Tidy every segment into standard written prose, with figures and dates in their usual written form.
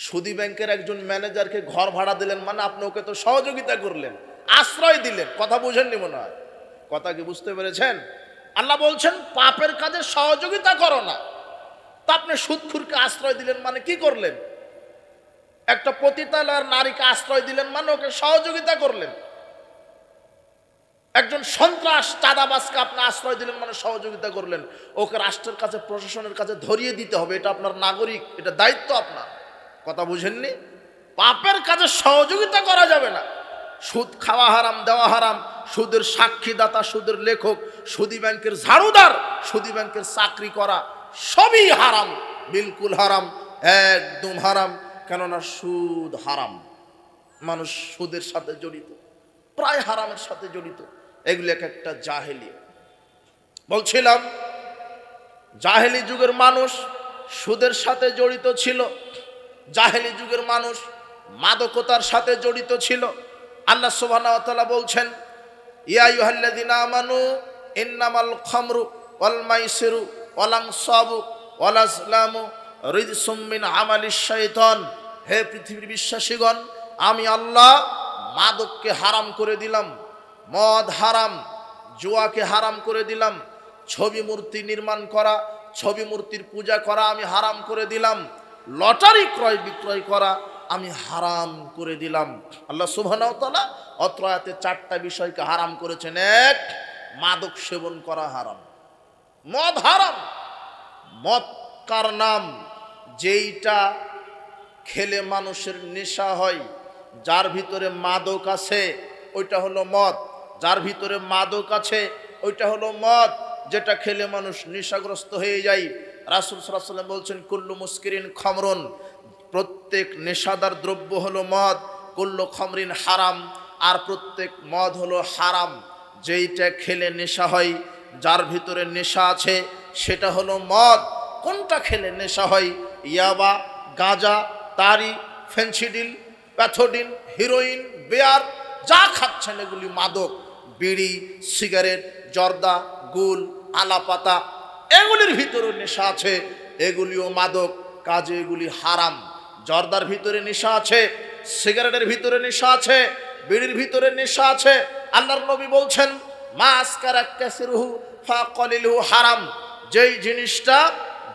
সুদী ব্যাংকের একজন ম্যানেজারকে ঘর ভাড়া দিলেন, মানে আপনি ওকে তো সহযোগিতা করলেন, আশ্রয় দিলেন। কথা বুঝেননি মনে হয়, কথা কি বুঝতে পেরেছেন? আল্লাহ বলছেন পাপের কাজে সহযোগিতা করো না। তা আপনি সুদখোরকে আশ্রয় দিলেন মানে কি করলেন? একটা পতিতালয়ের নারীকে আশ্রয় দিলেন মানে ওকে সহযোগিতা করলেন। একজন সন্ত্রাস চাঁদাবাজকে আপনি আশ্রয় দিলেন মানে সহযোগিতা করলেন। ওকে রাষ্ট্রের কাছে, প্রশাসনের কাছে ধরিয়ে দিতে হবে, এটা আপনার নাগরিক, এটা দায়িত্ব আপনার। কথা বুঝেননি? পাপের কাজে সহযোগিতা করা যাবে না। সুদ খাওয়া হারাম, দেওয়া হারাম, সুদের সাক্ষীদাতা, সুদের লেখক, সুদী ব্যাংকের ঝাড়ুদার, সুদী ব্যাংকের চাকরি করা সবই হারাম, বিলকুল হারাম, একদম হারাম। কেননা সুদ হারাম, মানুষ সুদের সাথে জড়িত, প্রায় হারামের সাথে জড়িত। এগুলি এক একটা জাহেলি। বলছিলাম জাহেলি যুগের মানুষ সুদের সাথে জড়িত ছিল, জাহেলি যুগের মানুষ মাদকতার সাথে জড়িত ছিল। আল্লাহ সুবহানাহু ওয়া তাআলা বলছেন, ইয়া আইয়ুহাল্লাযীনা আমানু ইন্নামাল খামরু ওয়াল মাইসিরু ওয়াল আনসাবু ওয়াল আজলামু রিজসুম মিন আমালিশ শাইতান। হে পৃথিবীর বিশ্বাসীগণ, আমি আল্লাহ মাদককে হারাম করে দিলাম, মদ হারাম, জুয়াকে হারাম করে দিলাম, ছবি মূর্তি নির্মাণ করা, ছবি মূর্তির পূজা করা আমি হারাম করে দিলাম, লটারি ক্রয় বিক্রয় করা আমি হারাম করে দিলাম। আল্লাহ সুবহানাহু ওয়া তাআলা অত্র আয়াতে 4টা বিষয়কে হারাম করেছেন। এক, মাদক সেবন করা হারাম, মদ হারাম। মদ কার নাম? যেইটা খেলে মানুষের নেশা হয়, যার ভিতরে মাদক আছে ওইটা হলো মদ। যার ভিতরে মাদক আছে ওইটা হলো মদ, যেটা খেলে মানুষ নেশাগ্রস্ত হয়ে যায়। রাসূল সাল্লাল্লাহু আলাইহি ওয়াসাল্লাম বলছেন, কুল্লু মুসকিরিন খামরুন, প্রত্যেক নেশাদার দ্রব্য হলো মদ, কুল্লু খামরিন হারাম, আর প্রত্যেক মদ হলো হারাম। যেইটা খেলে নেশা হয়, যার ভিতরে নেশা আছে সেটা হলো মদ। কোনটা খেলে নেশা হয়? ইয়াবা, গাঁজা, তারি, ফেন্সিডিল, প্যাথোডিন, হিরোইন, বেয়ার, যা খাচ্ছেন এগুলি মাদক। বিড়ি, সিগারেট, জর্দা, গুল, আলাপাতা, এগুলির ভিতরে নেশা আছে, এগুলিও মাদক, কাজে এগুলি হারাম। জর্দার ভিতরে নেশা আছে, সিগারেটের ভিতরে নেশা আছে, বিড়ির ভিতরে নেশা আছে। আল্লাহর নবী বলছেন, মা আসকারা কাসিরুহু ফাকালিলুহু হারাম। যেই জিনিসটা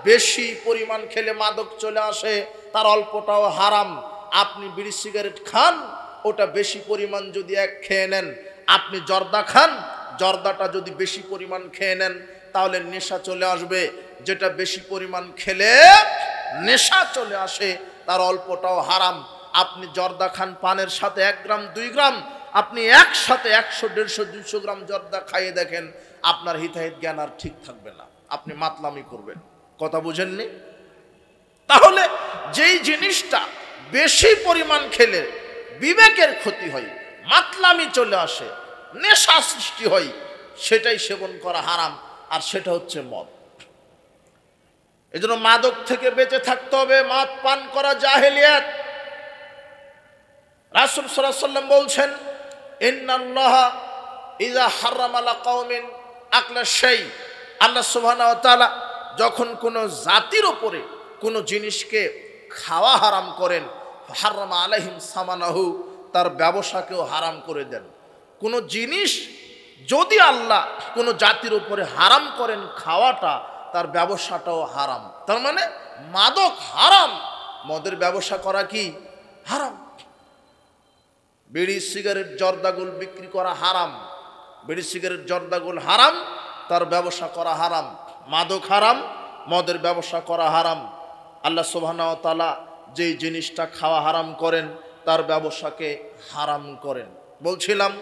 বেশি পরিমাণ খেলে মাদক চলে আসে তার অল্পটাও হারাম। আপনি বিড়ি সিগারেট খান, ওটা বেশি পরিমাণ যদি এক খেয়ে নেন, আপনি জর্দা খান, জর্দাটা যদি বেশি পরিমাণ খেয়ে নেন তাহলে নেশা চলে আসবে। যেটা বেশি পরিমাণ খেলে নেশা চলে আসে তার অল্পটাও হারাম। আপনি জর্দা খান, পানের সাথে 1 গ্রাম 2 গ্রাম, আপনি একসাথে 100, 150, 200 গ্রাম জর্দা খাইয়ে দেখেন, আপনার হিতাহিত জ্ঞান আর ঠিক থাকবে না, আপনি মাতলামি করবেন। কথা বুঝেননি? তাহলে যেই জিনিসটা বেশি পরিমাণ খেলে বিবেকের ক্ষতি হয়, মাতলামি চলে আসে, নেশা সৃষ্টি হয়, সেটাই সেবন করা হারাম, আর সেটা হচ্ছে মদ। এজন্য মাদক থেকে বেঁচে থাকতে হবে। মদ পান করা জাহেলিয়াত। রাসূল সাল্লাল্লাহু আলাইহি ওয়াসাল্লাম বলছেন, ইন্নাল্লাহা ইযা হারামা আলা কওমিন আকলা শাই। আল্লাহ সুবহানাহু ওয়া তাআলা যখন কোনো জাতির উপরে কোনো জিনিসকে খাওয়া হারাম করেন, হারামা আলাইহিম সামানাহু, তার ব্যবসাকেও হারাম করে দেন। কোনো জিনিস যদি আল্লাহ কোনো জাতির উপরে হারাম করেন খাওয়াটা, তার ব্যবসাটাও হারাম। তার মানে মাদক হারাম, মদের ব্যবসা করা কি হারাম। বিড়ি সিগারেট জর্দাগুল বিক্রি করা হারাম, বিড়ি সিগারেট জর্দাগুল হারাম, তার ব্যবসা করা হারাম। মাদক হারাম, মদের ব্যবসা করা হারাম। আল্লাহ সুবহানাহু ওয়া তাআলা যেই জিনিসটা খাওয়া হারাম করেন তার ব্যবসাকে হারাম করেন। বলছিলাম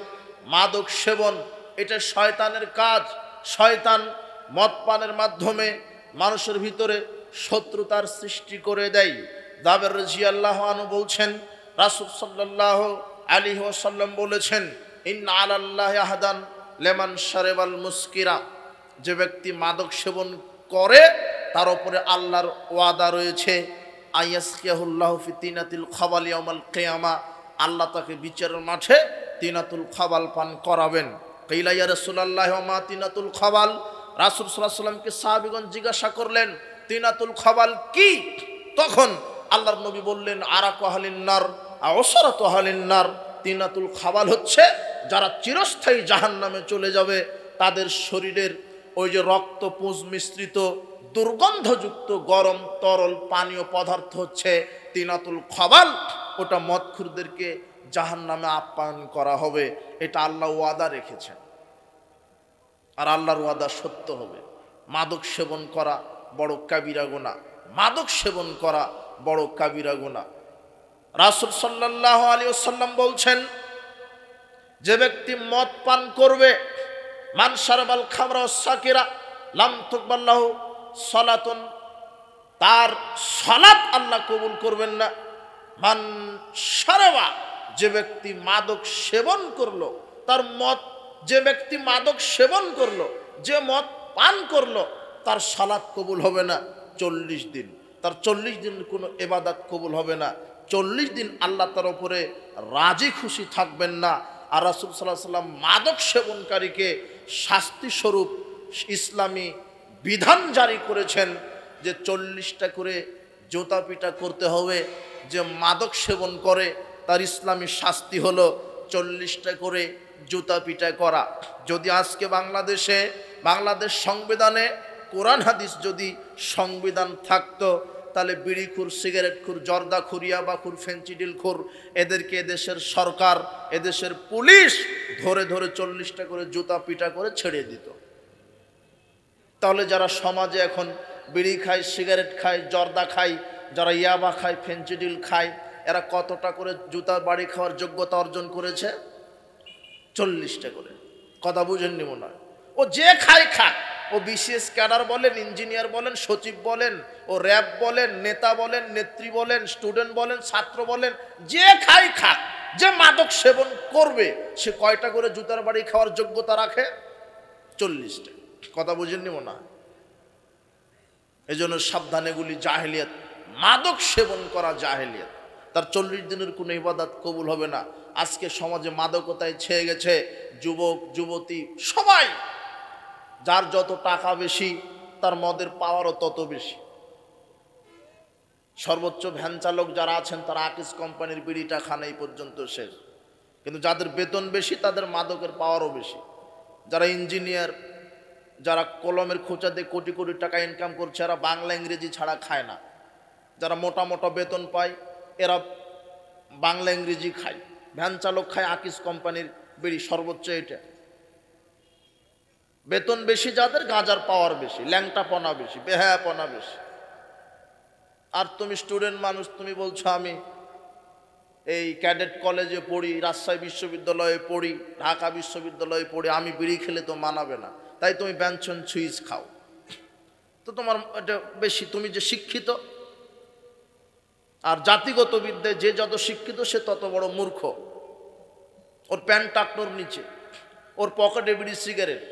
মাদক সেবন এটা শয়তানের কাজ। শয়তান মদ পানের মাধ্যমে মানুষের ভিতরে শত্রুতার সৃষ্টি করে দেয়। জাবের রাদিয়াল্লাহু আনহু বলছেন, রাসূল সাল্লাল্লাহু আলাইহি ওয়াসাল্লাম বলেছেন, ইন্না আলাল্লাহি আহদান লিমান শারিবাল মুসকিরা। যে ব্যক্তি মাদক সেবন করে তার উপরে আল্লাহর ওয়াদা রয়েছে, আইয়াসকিয়াহুল্লাহু ফি তিনাতিল খাবাল ইয়াউমাল কিয়ামা। আল্লাহ তাকে বিচারের মাঠে তিনাতুল খাবাল পান করাবেন। কাইলা ইয়া রাসূলুল্লাহ ওয়া মা তিনাতুল খাবাল। রাসূল সাল্লাল্লাহু আলাইহি ওয়াসাল্লামকে সাহাবীগণ জিজ্ঞাসা করলেন, তিনাতুল খাবাল কি? তখন আল্লাহর নবী বললেন আরাকু আহলিন নার আওসারাতু আহলিন নার, তিনাতুল খাবাল হচ্ছে যারা চিরস্থায়ী জাহান্নামে চলে যাবে তাদের শরীরের ওই যে রক্ত পুঁজ মিশ্রিত দুর্গন্ধযুক্ত গরম তরল পানীয় পদার্থ হচ্ছে তিনাতুল খাবাল। ওটা মদখুরদেরকে জাহান্নামে আপ্যায়ন করা হবে। এটা আল্লাহ ওয়াদা রেখেছেন, আর আল্লাহর ওয়াদা সত্য হবে। মাদক সেবন করা বড় কাবিরা গুনাহ, মাদক সেবন করা বড় কাবিরা গুনাহ। রাসূল সাল্লাল্লাহু আলাইহি ওয়াসাল্লাম বলছেন, যে ব্যক্তি মদ পান করবে, মান শারাবাল খামরা ওয়াস সাকিরা লাম তুকবাল লাহু সালাতুন, তার সালাত আল্লাহ কবুল করবেন না। মান শারাবা, যে ব্যক্তি মাদক সেবন করলো, তার মদ, যে ব্যক্তি মাদক সেবন করলো, যে মদ পান করলো, তার সালাত কবুল হবে না 40 দিন। তার 40 দিন কোনো ইবাদত কবুল হবে না। 40 দিন আল্লাহ তার উপরে রাজি খুশি থাকবেন না। আর রাসূল সাল্লাল্লাহু আলাইহি ওয়াসাল্লাম মাদক সেবনকারীকে শাস্তি স্বরূপ ইসলামী বিধান জারি করেছেন যে 40টা করে জুতা পিটা করতে হবে। যে মাদক সেবন করে তার ইসলামী শাস্তি হলো 40টা করে জুতা পিটা করা। যদি আজকে বাংলাদেশ সংবিধানে কোরআন হাদিস যদি সংবিধান থাকতো, তাহলে বিড়িখুর, সিগারেটখুর, জর্দাখুর, ইয়াবাখুর, ফেন্সিডিলখুর এদেরকে এদেশের সরকার, এদেশের পুলিশ ধরে ধরে 40টা করে জুতা পিটা করে ছেড়ে দিত। তাহলে যারা সমাজে এখন বিড়ি খায়, সিগারেট খায়, জর্দা খায়, যারা ইয়াবা খায়, ফেন্সিডিল খায়, এরা কতটা করে জুতা বাড়ি খাওয়ার যোগ্যতা অর্জন করেছে? 40টা করে। কথা বুঝেননি মনে হয়? ও যে খায় খাক, ও বিসিএস ক্যাডার বলেন, ইঞ্জিনিয়ার বলেন, সচিব বলেন, ও র্যাব বলেন, নেতা বলেন, নেত্রী বলেন, স্টুডেন্ট বলেন, ছাত্র বলেন, যে খায় খাক, যে মাদক সেবন করবে সে কয়টা করে জুতার বাড়ি খাওয়ার যোগ্যতা রাখে? 40টা। কথা বুঝেননি মনে হয়? এই জন্য সাবধান, এগুলি জাহেলিয়াত। মাদক সেবন করা জাহেলিয়াত। তার 40 দিনের কোনো ইবাদত কবুল হবে না। আজকে সমাজে মাদকতায় ছেয়ে গেছে যুবক যুবতী সবাই। যার যত টাকা বেশি তার মদের পাওয়ারও তত বেশি। সর্বোচ্চ ভ্যান চালক যারা আছেন তারা আকিস কোম্পানির বিড়িটা খান, এই পর্যন্ত শেষ। কিন্তু যাদের বেতন বেশি তাদের মাদকের পাওয়ারও বেশি। যারা ইঞ্জিনিয়ার, যারা কলমের খোঁচা দিয়ে কোটি কোটি টাকা ইনকাম করছে, এরা বাংলা ইংরেজি ছাড়া খায় না। যারা মোটা মোটা বেতন পায় এরা বাংলা ইংরেজি খায়। ভ্যান চালক খায় আকিস কোম্পানির বিড়ি, সর্বোচ্চ এটা। বেতন বেশি যাদের, গাঁজার পাওয়ার বেশি, ল্যাংটাপনা বেশি, বেহায়াপনা বেশি। আর তুমি স্টুডেন্ট মানুষ, তুমি বলছো আমি এই ক্যাডেট কলেজে পড়ি, রাজশাহী বিশ্ববিদ্যালয়ে পড়ি, ঢাকা বিশ্ববিদ্যালয়ে পড়ি, আমি বিড়ি খেলে তো মানাবে না, তাই তুমি ব্যঞ্জন সুইচ খাও। তো তোমার এটা বেশি, তুমি যে শিক্ষিত। আর জাতিগত বিদ্যায় যে যত শিক্ষিত সে তত বড় মূর্খ। ওর প্যান্ট টাকনোর নিচে, ওর পকেটে বিড়ি সিগারেট,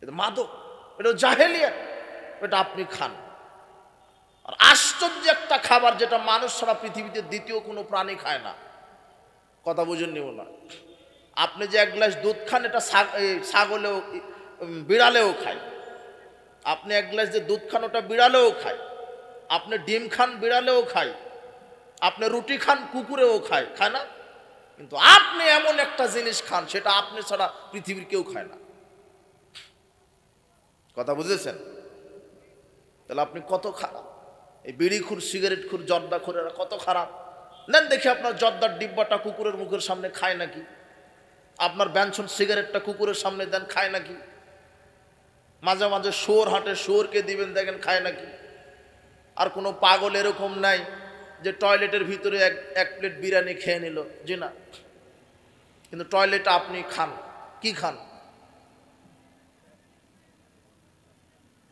এটা মাদক, এটা জাহেলিয়াত, এটা আপনি খান। আর আশ্চর্য একটা খাবার যেটা মানুষ ছাড়া পৃথিবীতে দ্বিতীয় কোনো প্রাণী খায় না। কথা বুঝেননি না? আপনি যে 1 গ্লাস দুধ খান, এটা ছাগলেও, বিড়ালেও খায়। আপনি 1 গ্লাস যে দুধ খান ওটা বিড়ালেও খায়। আপনি ডিম খান, বিড়ালেও খায়। আপনি রুটি খান, কুকুরেও খায়, খায় না? কিন্তু আপনি এমন একটা জিনিস খান সেটা আপনি ছাড়া পৃথিবীর কেউ খায় না। কথা বুঝেছেন? তাহলে আপনি কত খারাপ। এই বিড়িখুর, সিগারেটখুর, জর্দাখুর এরা কত খারাপ। নেন দেখি আপনার জর্দার ডিব্বাটা কুকুরের মুখের সামনে খায় নাকি? আপনার ব্যঞ্জন সিগারেটটা কুকুরের সামনে দেন, খায় নাকি? মাঝে মাঝে শুয়োর হাটে, শুয়োরকে দিবেন, দেখেন খায় নাকি? আর কোনো পাগল এরকম নাই যে টয়লেটের ভিতরে এক প্লেট বিরিয়ানি খেয়ে নিল, জি না। কিন্তু টয়লেটে আপনি খান, কি খান?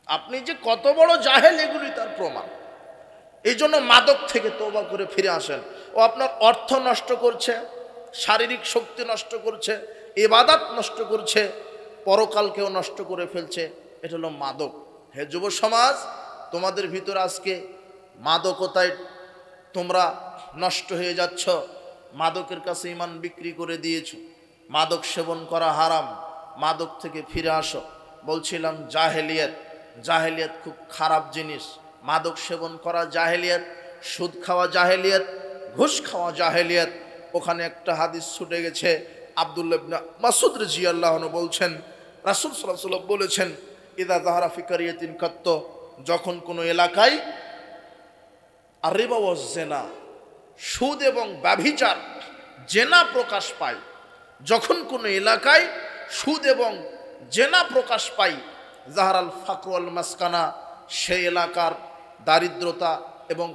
আপনি যে কত বড় জাহেল এগুলি তার প্রমাণ। এই জন্য মাদক থেকে তওবা করে ফিরে আসেন। ও আপনার অর্থ নষ্ট করছে, শারীরিক শক্তি নষ্ট করছে, ইবাদত নষ্ট করছে, পরকালকেও নষ্ট করে ফেলছে। এটা হলো মাদক। হে যুব সমাজ, তোমাদের ভিতরে আজকে মাদকতায় তোমরা নষ্ট হয়ে যাচ্ছ। মাদকের কাছে ঈমান বিক্রি করে দিয়েছো। মাদক সেবন করা হারাম। মাদক থেকে ফিরে আসো। বলছিলাম জাহেলিয়াত, জাহেলিয়াত খুব খারাপ জিনিস। মাদক সেবন করা জাহেলিয়াত, সুদ খাওয়া জাহেলিয়াত, ঘুষ খাওয়া জাহেলিয়াত। ওখানে একটা হাদিস ছুটে গেছে, আব্দুল্লাহ ইবনে মাসউদ রাদিয়াল্লাহু আনহু বলছেন, রাসূল সাল্লাল্লাহু আলাইহি ওয়াসাল্লাম বলেছেন, ইদা যাহারা ফি কারিয়াতিন কাত্ত, যখন কোনো এলাকায় আর রিবা ওয়াজ জিনা, সুদ এবং ব্যভিচার, জেনা প্রকাশ পায়, যখন কোনো এলাকায় সুদ এবং জেনা প্রকাশ পায়, জাহারাল ফাকর ওয়াল মাসকানা, সেই এলাকার দারিদ্রতা এবং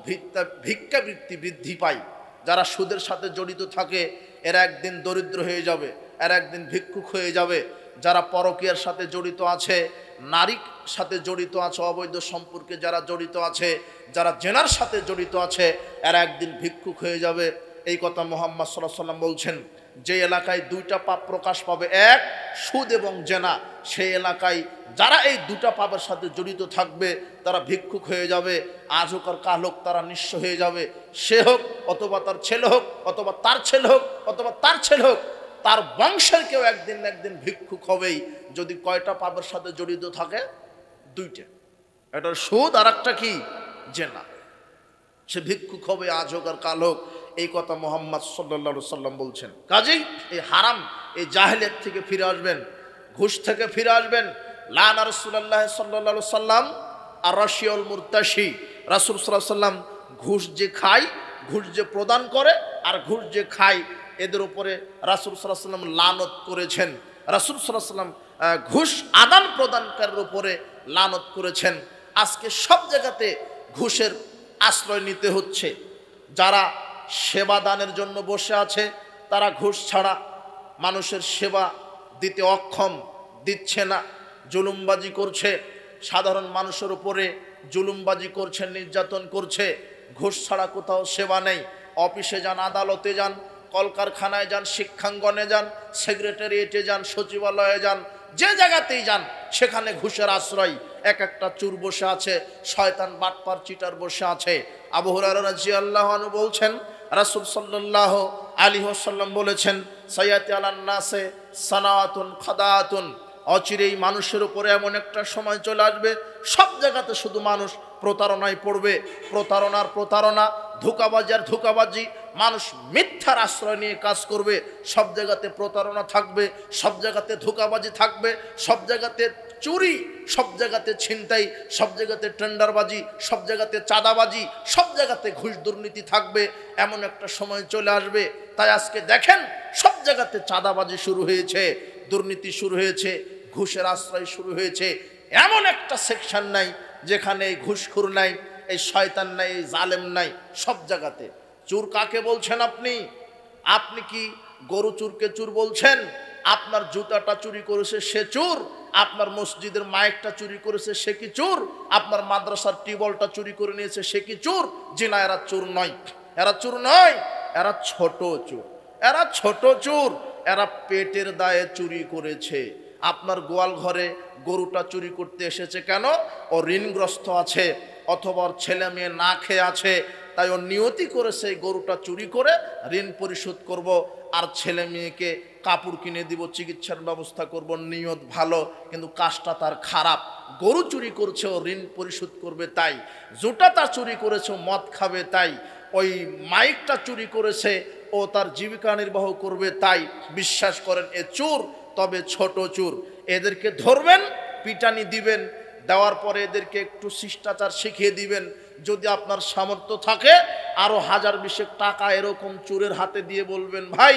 ভিক্ষাবৃত্তি বৃদ্ধি পায়। যারা সুদের সাথে জড়িত থাকে এরা একদিন দরিদ্র হয়ে যাবে, এরা একদিন ভিক্ষুক হয়ে যাবে। যারা পরকীয়ার সাথে জড়িত আছে, নারীর সাথে জড়িত আছে, অবৈধ সম্পর্কে যারা জড়িত আছে, যারা জেনার সাথে জড়িত আছে, এরা একদিন ভিক্ষুক হয়ে যাবে। এই কথা মুহাম্মদ সাল্লাল্লাহু আলাইহি ওয়াসাল্লাম বলছেন। যে এলাকায় দুইটা পাপ প্রকাশ পাবে, এক সুদ এবং জেনা, সেই এলাকায় যারা এই দুটা পাপের সাথে জড়িত থাকবে তারা ভিক্ষুক হয়ে যাবে। আজ হোক আর কাল হোক তারা নিঃস্ব হয়ে যাবে। সে হোক অথবা তার ছেলে হোক, অথবা তার ছেলে হোক, অথবা তার ছেলে হোক, তার বংশের কেউ একদিন না একদিন ভিক্ষুক হবেই। যদি কয়টা পাপের সাথে জড়িত থাকে? দুইটা, একটা সুদ আর একটা কি? জেনা। সে ভিক্ষুক হবে আজ হোক আর কাল হোক। এই কথা মুহাম্মদ সাল্লাল্লাহু আলাইহি ওয়াসাল্লাম বলছেন। কাজেই এই হারাম, এই জাহেলিয়াত থেকে ফিরে আসবেন, ঘুষ থেকে ফিরে আসবেন। লানা রাসূলুল্লাহ সাল্লাল্লাহু আলাইহি ওয়াসাল্লাম আর রাশিউল মুরতাশি, রাসূল সাল্লাল্লাহু আলাইহি ওয়াসাল্লাম ঘুষ যে খায়, ঘুষ যে প্রদান করে আর ঘুষ যে খায়, এদের উপরে রাসূল সাল্লাল্লাহু আলাইহি ওয়াসাল্লাম লানত করেছেন। রাসূল সাল্লাল্লাহু আলাইহি ওয়াসাল্লাম ঘুষ আদান প্রদানকারীর উপরে লানত করেছেন। আজকে সব জায়গাতে ঘুষের আশ্রয় নিতে হচ্ছে। যারা সেবা দানের জন্য বসে আছে তারা ঘুষ ছাড়া মানুষের সেবা দিতে অক্ষম, দিচ্ছে না, জুলুমবাজি করছে, সাধারণ মানুষের উপরে জুলুমবাজি করছে, নির্যাতন করছে। ঘুষ ছাড়া কোথাও সেবা নেই। অফিসে যান, আদালতে যান, কলকারখানায় যান, শিক্ষাঙ্গনে যান, সেক্রেটারিয়েটে যান, সচিবালয়ে যান, যে জায়গাতেই যান সেখানে ঘুষের আশ্রয়। এক একটা চোর বসে আছে, শয়তান বাটপার চিটার বসে আছে। আবু হুরায়রা রাদিয়াল্লাহু আনহু বলছেন, রাসূল সাল্লাল্লাহু আলাইহি ওয়াসাল্লাম বলেছেন, সায়াতি আলান নাসে সানাওয়াতুন খাদাতুন, অচিরেই মানুষের উপরে এমন একটা সময় চলে আসবে সব জায়গাতে শুধু মানুষ প্রতারণায় পড়বে। প্রতারণার প্রতারণা, ধোঁকাবাজি আর ধোঁকাবাজি, মানুষ মিথ্যার আশ্রয় নিয়ে কাজ করবে। সব জায়গাতে প্রতারণা থাকবে, সব জায়গাতে ধোঁকাবাজি থাকবে, সব জায়গাতে চুরি, সব জায়গাতে ছিনতাই, সব জায়গাতে টেন্ডারবাজি, সব জায়গাতে চাঁদাবাজি, সব জায়গাতে ঘুষ দুর্নীতি থাকবে। এমন একটা সময় চলে আসবে। তাই আজকে দেখেন সব জায়গাতে চাঁদাবাজি শুরু হয়েছে, দুর্নীতি শুরু হয়েছে, ঘুষের আশ্রয় শুরু হয়েছে। এমন একটা সেকশন নাই যেখানে এই ঘুষখোর নাই, এই শয়তান নাই, এই জালেম নাই। সব জায়গাতে চোর কাকে বলছেন আপনি? আপনি কি গরু চোরকে চোর বলছেন? আপনার জুতাটা চুরি করেছে সে চোর, আপনার মসজিদের মাইকটা চুরি করেছে সে কি চোর, আপনার মাদ্রাসার টিউবওয়েলটা চুরি করে নিয়েছে সে কি চোর? জি না, এরা চোর নয়, এরা চোর নয়, এরা ছোট চোর, এরা ছোট চোর। এরা পেটের দায়ে চুরি করেছে। আপনার গোয়াল ঘরে গরুটা চুরি করতে এসেছে কেন? ও ঋণগ্রস্ত আছে, অথবা ওর ছেলে মেয়ে না খেয়ে আছে, তাই ও নিয়তি করেছে গরুটা চুরি করে ঋণ পরিশোধ করব, আর ছেলে মেয়েকে কাপড় কিনে দিব, চিকিৎসার ব্যবস্থা করব। নিয়ত ভালো, কিন্তু কাজটা তার খারাপ। গরু চুরি করছে ও ঋণ পরিশোধ করবে তাই, জুতাটা চুরি করেছে ও মদ খাবে তাই, ওই মাইকটা চুরি করেছে ও তার জীবিকা নির্বাহ করবে তাই। বিশ্বাস করেন এ চোর, তবে ছোট চোর। এদেরকে ধরবেন, পিটানি দিবেন, দেওয়ার পরে এদেরকে একটু শিষ্টাচার শিখিয়ে দিবেন। যদি আপনার সামর্থ্য থাকে আরো 1000-20 টাকা এরকম চোরের হাতে দিয়ে বলবেন, ভাই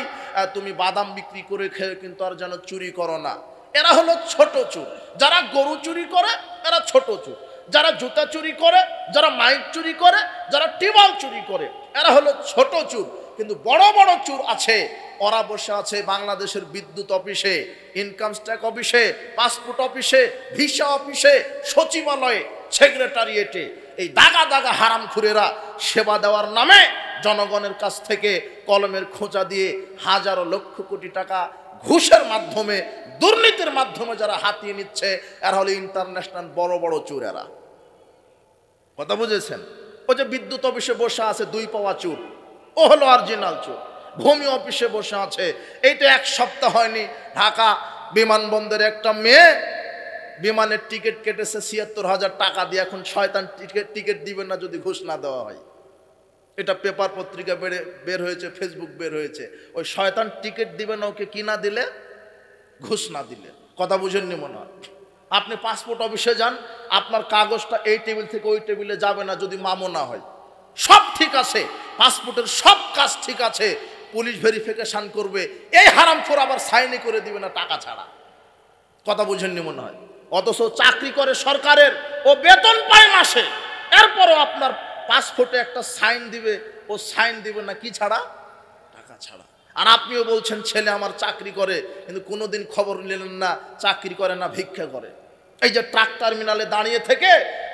তুমি বাদাম বিক্রি করে খেয়ে কিন্তু আর যেন চুরি করো না। এরা হলো ছোট চোর। যারা গরু চুরি করে এরা ছোট চোর, যারা জুতা চুরি করে, যারা মাইক চুরি করে, যারা টিউবওয়েল চুরি করে, এরা হলো ছোট চোর। কিন্তু বড় বড় চোর আছে, ওরা বসে আছে বাংলাদেশের বিদ্যুৎ অফিসে, ইনকাম ট্যাক্স অফিসে, পাসপোর্ট অফিসে, ভিসা অফিসে, সচিবালয়ে, সেক্রেটারিয়েটে। এই দাগা দাগা হারামখুরেরা সেবা দেওয়ার নামে জনগণের কাছ থেকে কলমের খোঁচা দিয়ে হাজারো লক্ষ কোটি টাকা ঘুষের মাধ্যমে, দুর্নীতির মাধ্যমে যারা হাতিয়ে নিচ্ছে, এরা হলো ইন্টারন্যাশনাল বড় বড় চোর। এরা, কথা বুঝেছেন? ও যে বিদ্যুৎ অফিসে বসে আছে 2 পাওয়া চোর, ও হলো অরিজিনাল চোর। ভূমি অফিসে বসে আছে, এইটা 1 সপ্তাহ হয়নি ঢাকা বিমানবন্দরে একটা মেয়ে বিমানের টিকিট কেটেছে ৭৬,০০০ টাকা দিয়ে, এখন শয়তান টিকিট দিবেন না যদি ঘুষ না দেওয়া হয়। এটা পেপার পত্রিকা বের হয়েছে, ফেসবুক বের হয়েছে। ওই শয়তান টিকিট দিবে না ওকে, কি না দিলে, ঘুষ না দিলে। কথা বুঝেননি মনে হয়। আপনি পাসপোর্ট অফিসে যান, আপনার কাগজটা এই টেবিল থেকে ওই টেবিলে যাবে না যদি মামো না হয়। সব ঠিক আছে, পাসপোর্টের সব কাজ ঠিক আছে, পুলিশ ভেরিফিকেশন করবে, এই হারামখোর আবার সাইনই করে দিবে না টাকা ছাড়া। কথা বুঝেননি মনে হয়। অথচ চাকরি করে সরকারের, ও বেতন পায় মাসে, এরপরও আপনার পাসপোর্টে একটা সাইন দিবে, ও সাইন দিবে না কি ছাড়া, টাকা ছাড়া। আর আপনিও বলছেন ছেলে আমার চাকরি করে, কিন্তু কোনোদিন খবর নিলেন না চাকরি করে না ভিক্ষা করে। এই যে ট্রাক টার্মিনালে দাঁড়িয়ে থেকে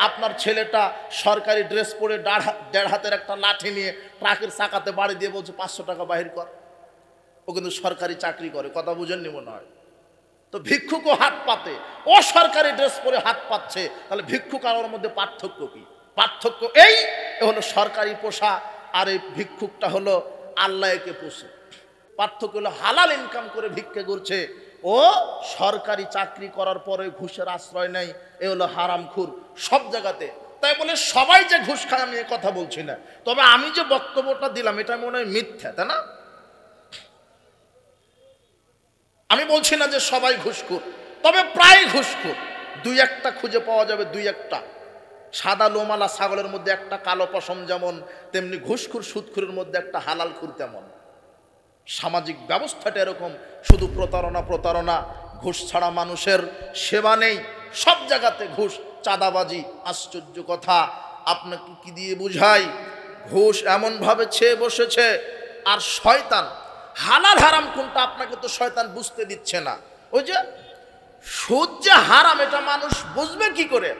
আপনার ছেলেটা সরকারি ড্রেস পরে দেড় হাতের একটা লাঠি নিয়ে ট্রাকের চাকাতে বাড়ি দিয়ে বলছে ৫০০ টাকা বাহির কর, ও কিন্তু সরকারি চাকরি করে। কথা বুঝেননি মনে হয়। তো ভিক্ষুকও হাত পাতে, ও সরকারি ড্রেস পরে হাত পাচ্ছে, তাহলে ভিক্ষুক আর ওর মধ্যে পার্থক্য কি? পার্থক্য এই, এ হলো সরকারি পোষা, আর এই ভিক্ষুকটা হলো আল্লাহকে পোষে। পার্থক্য হলো হালাল ইনকাম করে ভিক্ষা করছে, ও সরকারি চাকরি করার পরে ঘুষের আশ্রয় নেই, এ হলো হারামখোর সব জায়গাতে। তাই বলে সবাই যে ঘুষ খায় আমি এ কথা বলছি না, তবে আমি যে বক্তব্যটা দিলাম এটা মনে হয় মিথ্যা, তাই না? আমি বলছি না যে সবাই ঘুষখোর, তবে প্রায় ঘুষখোর। দুই একটা খুঁজে পাওয়া যাবে, দুই একটা। সাদা লোমালা ছাগলের মধ্যে একটা কালো পশম যেমন, তেমনি ঘুষখোর সুদখোরের মধ্যে একটা হালাল খুর তেমন। সামাজিক ব্যবস্থাটা এরকম, শুধু প্রতারণা প্রতারণা, ঘুষ ছাড়া মানুষের সেবা নেই। সব জায়গাতে ঘুষ, চাঁদাবাজি। আশ্চর্য কথা, আপনাকে কি দিয়ে বুঝাই, ঘুষ এমনভাবে ছেয়ে বসেছে। আর শয়তান, হালাল হারাম কোনটা আপনাকে তো শয়তান বুঝতে দিচ্ছে না। ওই যে সুদ যে হারাম, এটা মানুষ বুঝবে কি করে?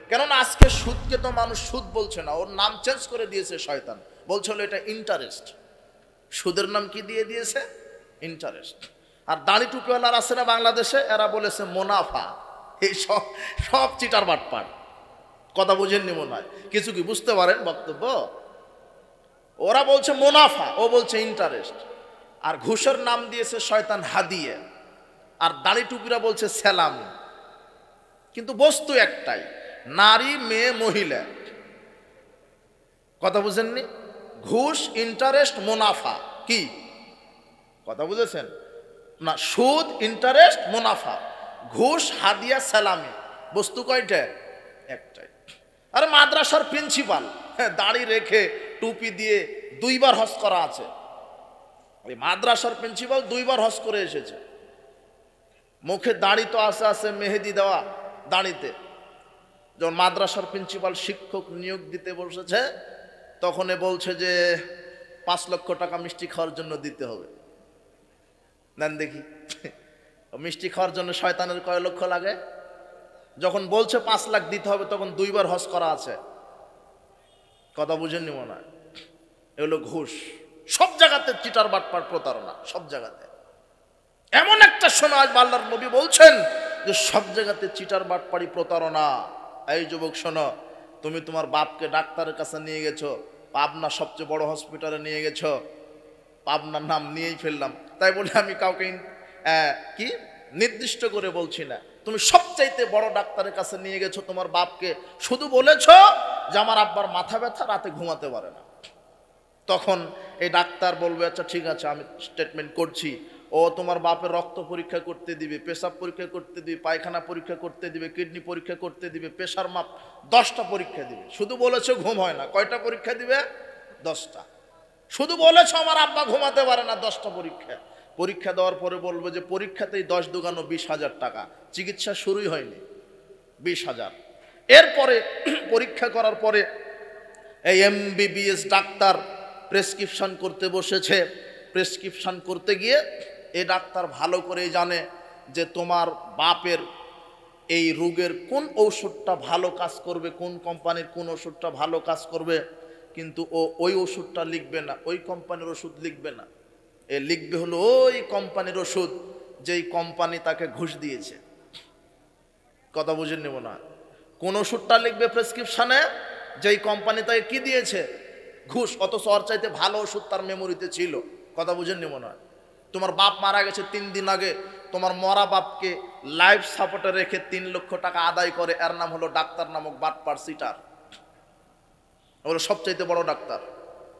কেননা আজকে সুদকে তো মানুষ সুদ বলছে না, ওর নাম চেঞ্জ করে দিয়েছে শয়তান, বলছে হলো এটা ইন্টারেস্ট। সুদের নাম কি দিয়ে দিয়েছে? ইন্টারেস্ট। আর দাড়ি টুপিওয়ালার আছে না বাংলাদেশে, এরা বলেছে মুনাফা। এই সব সব চিটার বাটপার। কথা বুঝেননি মনে হয়। কিছু কি বুঝতে পারেন বক্তব্য? ওরা বলছে মুনাফা, ও বলছে ইন্টারেস্ট। আর ঘুষের নাম দিয়েছে শয়তান হাদিয়ে, আর দাড়ি টুপিরা বলছে সেলাম। কিন্তু বস্তু একটাই, নারী মেয়ে মহিলা। কথা বুঝেননি? ঘুষ, ইন্টারেস্ট, মুনাফা কি? কথা বুঝেছেন না? সুদ, ইন্টারেস্ট, মুনাফা। ঘুষ, হাদিয়া, সালামি। বস্তু কয়টা? একটাই। আর মাদ্রাসার প্রিন্সিপাল, দাড়ি রেখে টুপি দিয়ে 2 বার হজ করা আছে। ওই মাদ্রাসার প্রিন্সিপাল 2 বার হজ করে এসেছে। মুখে দাড়ি তো আছে আছে, মেহেদি দেওয়া দাড়িতে। যখন মাদ্রাসার প্রিন্সিপাল শিক্ষক নিয়োগ দিতে বসেছে, তখন বলছে যে 5 লক্ষ টাকা মিষ্টি খাওয়ার জন্য দিতে হবে। দেন দেখি, মিষ্টি খাওয়ার জন্য শয়তানের কয় লক্ষ লাগে? যখন বলছে 5 লাখ দিতে হবে, তখন 2 বার হজ করা আছে। কথা বুঝেননি মনে হয়। এগুলো ঘুষ। সব জায়গাতে চিটার বাটপার প্রতারণা, সব জায়গাতে। এমন একটা সময় আজ আল্লাহর নবী বলছেন যে সব জায়গাতে চিটার বাটপাড়ি প্রতারণা। এই যুবক শোনো, তুমি তোমার বাপকে ডাক্তারের কাছে নিয়ে গেছো, পাবনা সবচেয়ে বড় হসপিটালে নিয়ে গেছো, পাবনার নাম নিয়েই ফেললাম, তাই বলে আমি কাউকে কি নির্দিষ্ট করে বলছি না। তুমি সবচাইতে বড় ডাক্তারের কাছে নিয়ে গেছো তোমার বাপকে, শুধু বলেছো যে আমার আব্বার মাথা ব্যথা, রাতে ঘুমাতে পারে না। তখন এই ডাক্তার বলবে আচ্ছা ঠিক আছে আমি স্টেটমেন্ট করছি, ও তোমার বাপের রক্ত পরীক্ষা করতে দিবে, পেশাব পরীক্ষা করতে দিবে, পায়খানা পরীক্ষা করতে দিবে, কিডনি পরীক্ষা করতে দিবে, প্রেশার মাপ, 10টা পরীক্ষা দিবে। শুধু বলেছো ঘুম হয় না, কয়টা পরীক্ষা দিবে? 10টা। শুধু বলেছো আমার আব্বা ঘুমাতে পারে না, 10টা পরীক্ষা। পরীক্ষা দেওয়ার পরে বলবে যে পরীক্ষাতেই 10 দুগানো 20,000 টাকা, চিকিৎসা শুরুই হয়নি, 20,000। এরপরে পরীক্ষা করার পরে এই MBBS ডাক্তার প্রেসক্রিপশন করতে বসেছে। প্রেসক্রিপশন করতে গিয়ে এই ডাক্তার ভালো করে জানে যে তোমার বাপের এই রোগের কোন ওষুধটা ভালো কাজ করবে, কোন কোম্পানির কোন ওষুধটা ভালো কাজ করবে, কিন্তু ও ওই ওষুধটা লিখবে না, ওই কোম্পানির ওষুধ লিখবে না। এ লিখবে হলো ওই কোম্পানির ওষুধ যেই কোম্পানি তাকে ঘুষ দিয়েছে। কথা বুঝে নেব না। কোন ওষুধটা লিখবে প্রেসক্রিপশনে? যেই কোম্পানি তাকে কি দিয়েছে? ঘুষ। অথচ ওর চাইতে ভালো ওষুধ তার মেমোরিতে ছিল। কথা বুঝেন নেব না। তোমার বাপ মারা গেছে 3 দিন আগে, তোমার মরা বাপকে লাইফ সাপোর্টে রেখে 3 লক্ষ টাকা আদায় করে, এর নাম হলো ডাক্তার নামক বাটপার সিটার, ওগুলো সবচাইতে বড় ডাক্তার।